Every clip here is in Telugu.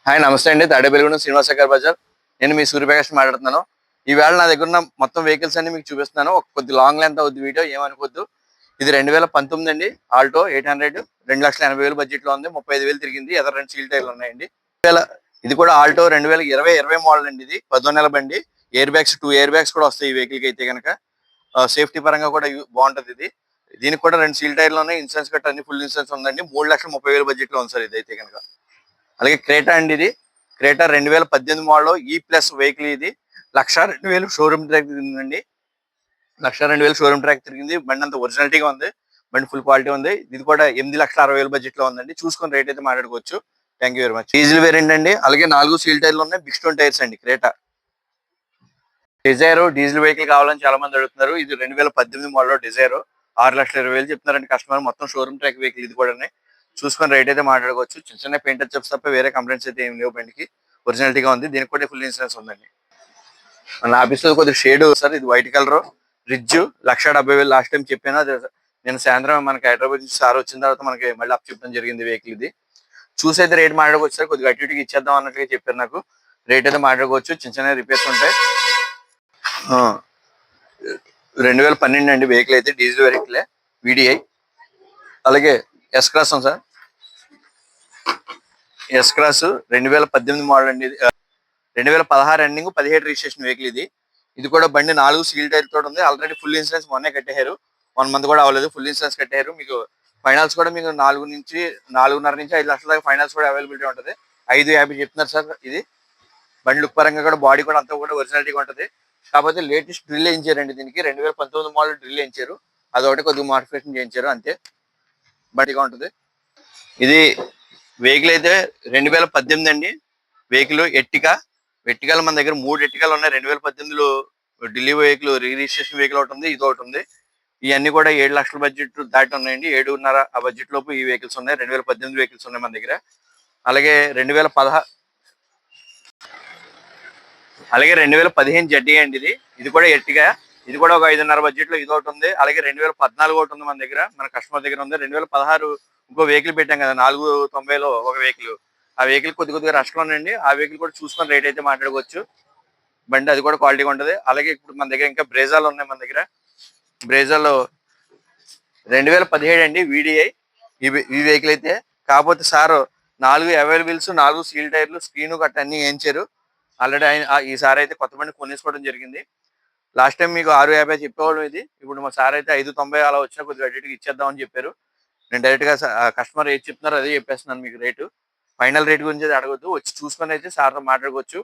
హాయ్ నమస్తే అండి. తాడేపల్లిగూడెం శ్రీనివాస బజార్. నేను మీ సూర్యప్రకాష్ మాట్లాడుతున్నాను. ఈవేళ నా దగ్గర ఉన్న మొత్తం వెహికల్స్ అన్ని మీకు చూపిస్తున్నాను. ఒక కొద్ది లాంగ్ లెంత్ అవుద్ది వీడియో, ఏమనుకోవద్దు. ఇది 2019 అండి. ఆల్టో 800 2,80,000 బడ్జెట్ లో ఉంది. 35,000 తిరిగింది. ఎదర 2 సీల్ టైర్లు ఉన్నాయండి. ఇది కూడా ఆల్టో 2020 మోడల్ అండి. ఇది 10వ నెల బండి. ఎయిర్ బ్యాగ్స్ 2 ఎయిర్ బ్యాగ్స్ కూడా వస్తాయి ఈ వెహికల్ కి అయితే కనుక. సేఫ్టీ పరంగా కూడా బాగుంటది ఇది. దీనికి కూడా 2 సీల్ టైర్లు ఉన్నాయి. ఇన్సూరెన్స్ కట్ట అన్ని ఫుల్ ఇన్సూరెన్స్ ఉందండి. 3,30,000 బడ్జెట్ లో ఉంది సార్ ఇది అయితే కనుక. అలాగే క్రేటా అండి. ఇది క్రేటా 2018 మోడల్ ఈ ప్లస్ వెహికల్. ఇది 1,02,000 షోరూమ్ ట్రాక్ తిరిగిందండి. 1,02,000 షోరూమ్ ట్రాక్ తిరిగింది. బండి అంతా ఒరిజినాలిటీగా ఉంది. బండి ఫుల్ క్వాలిటీ ఉంది. ఇది కూడా 8,60,000 బడ్జెట్ లో ఉందండి. చూసుకొని రేట్ అయితే మాట్లాడుకోవచ్చు. Thank you very much. Diesel variant అండి. అలాగే 4 సీల్ టైర్లు ఉన్నాయి. బిగ్ స్టోన్ టైర్స్ అండి. క్రేటా డిజైర్ డీజిల్ వెహికల్ కావాలని చాలా మంది అడుగుతున్నారు. ఇది 2018 మోడల్ డిజైర్ 6,20,000 చెప్తున్నారండి కస్టమర్. మొత్తం షోరూమ్ ట్రాక్ వెహికల్ ఇది కూడా. చూసుకొని రేట్ అయితే మాట్లాడుకోవచ్చు. చిన్న చిన్న పెయింటర్ చెప్స్ తప్ప వేరే కంప్లైంట్స్ అయితే ఏం లేవు. బండికి ఒరిజినాలిటీగా ఉంది. దీనికి కూడా ఫుల్ ఇన్సూరెన్స్ ఉందండి. మన ఆఫీస్ లో కొద్దిగా షేడ్ సార్. ఇది white colour ridge 1,70,000 last time చెప్పాను. అది నేను సాయంత్రం మనకి హైదరాబాద్ నుంచి సార్ వచ్చిన తర్వాత మనకి మళ్ళీ అప్ చెప్పడం జరిగింది వెహికల్ ఇది. చూసి అయితే రేట్ మాట్లాడుకోవచ్చు సార్. కొద్దిగా అటు ఇచ్చేద్దాం అన్నట్టుగా చెప్పారు నాకు. రేట్ అయితే మాట్లాడుకోవచ్చు. చిన్న చిన్న రిపేర్స్ ఉంటాయి. 2012 అండి వెహికల్ అయితే. డీజిల్ వెహికలే వీడిఐ. అలాగే S cross sir. S cross 2018 model అండి. 2016 ఎండింగ్ 17 రిజిస్ట్రేషన్ వెహికల్ ఇది. ఇది కూడా బండి 4 సీల్ టైర్ తోటి ఉంది. ఆల్రెడీ ఫుల్ ఇన్సూరెన్స్ మొన్నే కట్టేశారు. 1 మంత్ కూడా అవ్వలేదు. ఫుల్ ఇన్సూరెన్స్ కట్టారు. మీకు ఫైనాన్స్ కూడా మీకు 4.5 నుంచి 5 లక్షల దాకా ఫైనాన్స్ కూడా అవైలబిలిటీ ఉంటుంది. 5,50 చెప్తున్నారు సార్. ఇది బండి లుక్ పరంగా కూడా బాడీ కూడా అంతా కూడా ఒరిజినాలిటీగా ఉంటుంది. కాకపోతే లేటెస్ట్ డ్రిల్ వేయించారండి దీనికి. 2019 మోడల్ డ్రిల్ వేయించారు. అదొకటి కొద్దిగా మోడిఫికేషన్ చేయించారు అంతే. బండిగా ఉంటుంది. ఇది వెహికల్ అయితే 2018 అండి. వెహికల్ ఎట్టికాలు మన దగ్గర 3 ఎట్టికాలు ఉన్నాయి. 2018లో ఢిల్లీ వెహికల్ రిజిస్ట్రేషన్ వెహికల్ ఒకటి ఉంది. ఇది ఒకటి ఉంది. ఇవన్నీ కూడా 7 లక్షల బడ్జెట్ దాటి ఉన్నాయండి. 7.5 ఆ బడ్జెట్ లోపు ఈ వెహికల్స్ ఉన్నాయి. 2018 వెహికల్స్ ఉన్నాయి మన దగ్గర. అలాగే 2015 జడ్డీ అండి. ఇది కూడా ఎట్టిగా. ఇది కూడా ఒక 5.5 బడ్జెట్ లో ఇది ఒకటి ఉంది. అలాగే 2014 ఒకటి ఉంది మన దగ్గర. మన కస్టమర్ దగ్గర ఉంది. 2016 ఇంకో వెహికల్ పెట్టాం కదా 490లో ఒక వెహికల్. ఆ వెహికల్ కొద్దిగా రష్ లో ఉందండి. ఆ వెహికల్ కూడా చూసుకొని రేట్ అయితే మాట్లాడుకోవచ్చు. బండి అది కూడా క్వాలిటీగా ఉంటుంది. అలాగే ఇప్పుడు మన దగ్గర ఇంకా బ్రేజాలు ఉన్నాయి మన దగ్గర. బ్రేజాలో 2017 అండి వీడిఐ ఈ వెహికల్ అయితే. కాకపోతే సార్ 4 అవైలబుల్స్ 4 సీల్ టైర్లు స్క్రీన్ గట్ట అన్ని వేయించారు. ఆల్రెడీ ఈసారి అయితే కొత్త బండి కొనేసుకోవడం జరిగింది. లాస్ట్ టైం మీకు 6.50 చెప్పేవాళ్ళు. ఇది ఇప్పుడు మా సార్ అయితే 5.90 అలా వచ్చినా కొద్దిగా అడిటికి ఇచ్చేద్దామని చెప్పారు. నేను డైరెక్ట్ గా కస్టమర్ ఏది చెప్తున్నారో అదే చెప్పేస్తున్నాను మీకు రేటు. ఫైనల్ రేట్ గురించి అయితే అడగొద్దు. వచ్చి చూసుకొని అయితే సార్తో మాట్లాడుకోవచ్చు.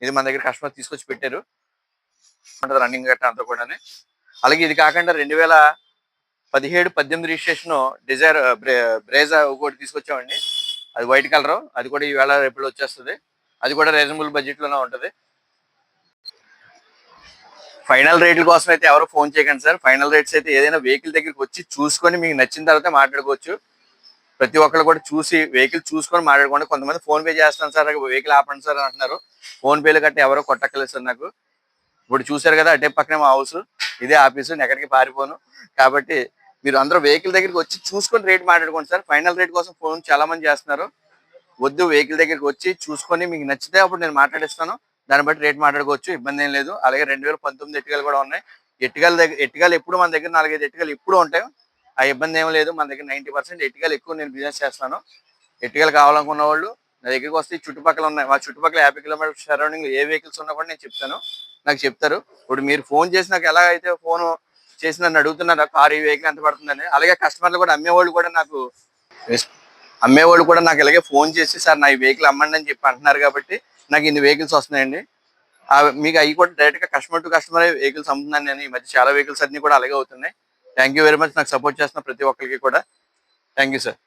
ఇది మన దగ్గర కస్టమర్ తీసుకొచ్చి పెట్టారు. రన్నింగ్ గట్ట అంతా కూడా. అలాగే ఇది కాకుండా 2017-18 రిజిస్ట్రేషన్ డిజైర్ బ్రేజా ఒకటి తీసుకొచ్చామండి. అది వైట్ కలర్. అది కూడా ఈవేళ రేపు వచ్చేస్తుంది. అది కూడా రీజనబుల్ బడ్జెట్ లోనే ఉంటుంది. ఫైనల్ రేట్ల కోసం అయితే ఎవరు ఫోన్ చేయకండి సార్. ఫైనల్ రేట్స్ అయితే ఏదైనా వెహికల్ దగ్గరికి వచ్చి చూసుకొని మీకు నచ్చిన తర్వాత మాట్లాడుకోవచ్చు. ప్రతి ఒక్కరు కూడా చూసి వెహికల్ చూసుకొని మాట్లాడుకోండి. కొంతమంది ఫోన్ పే చేస్తాను సార్ వెహికల్ ఆపండి సార్ అని అంటున్నారు. ఫోన్ పేలు గట్ట ఎవరో కొట్టక్కర్లేదు సార్ నాకు. ఇప్పుడు చూసారు కదా అటే పక్కనే మా హౌస్. ఇదే ఆఫీసు. నేను ఎక్కడికి పారిపోను. కాబట్టి మీరు అందరూ వెహికల్ దగ్గరికి వచ్చి చూసుకొని రేట్ మాట్లాడుకోండి సార్. ఫైనల్ రేట్ కోసం ఫోన్ చాలా మంది చేస్తున్నారు. వద్దు, వెహికల్ దగ్గరికి వచ్చి చూసుకొని మీకు నచ్చితే అప్పుడు నేను మాట్లాడిస్తాను. దాన్ని బట్టి రేట్ మాట్లాడుకోవచ్చు. ఇబ్బంది ఏం లేదు. అలాగే 2019 ఎట్టికలు కూడా ఉన్నాయి. ఎట్టికలు ఎప్పుడు మన దగ్గర 4-5 ఎట్టికలు ఎప్పుడు ఉంటాయి. ఆ ఇబ్బంది ఏం లేదు. మన దగ్గర 90% ఎట్టికలు ఎక్కువ నేను బిజినెస్ చేస్తాను. ఎట్టికలు కావాలనుకున్న వాళ్ళు నా దగ్గరికి వస్తే చుట్టుపక్కల ఉన్నాయి. మా చుట్టుపక్కల 50 కిలోమీటర్ సరౌండింగ్ ఏ వెహికల్స్ ఉన్నా కూడా నేను చెప్తాను. నాకు చెప్తారు. ఇప్పుడు మీరు ఫోన్ చేసి నాకు ఎలా అయితే ఫోన్ చేసి నన్ను అడుగుతున్నారు కారు ఈ వెహికల్ ఎంత పడుతుందని. అలాగే కస్టమర్లు కూడా అమ్మేవాళ్ళు కూడా నాకు ఇలాగే ఫోన్ చేసి సార్ నా ఈ వెహికల్ అమ్మండి అని చెప్పి అంటున్నారు. కాబట్టి నాకు ఇన్ని వెహికల్స్ వస్తున్నాయండి. మీకు అవి కూడా డైరెక్ట్ గా కస్టమర్ టు కస్టమర్ వెహికల్స్ అమ్ముతున్నాను నేను. ఈ మధ్య చాలా వెహికల్స్ అన్ని కూడా అలాగే అవుతున్నాయి. Thank you very much. నాకు సపోర్ట్ చేస్తున్న ప్రతి ఒక్కరికి కూడా థ్యాంక్ యూ సార్.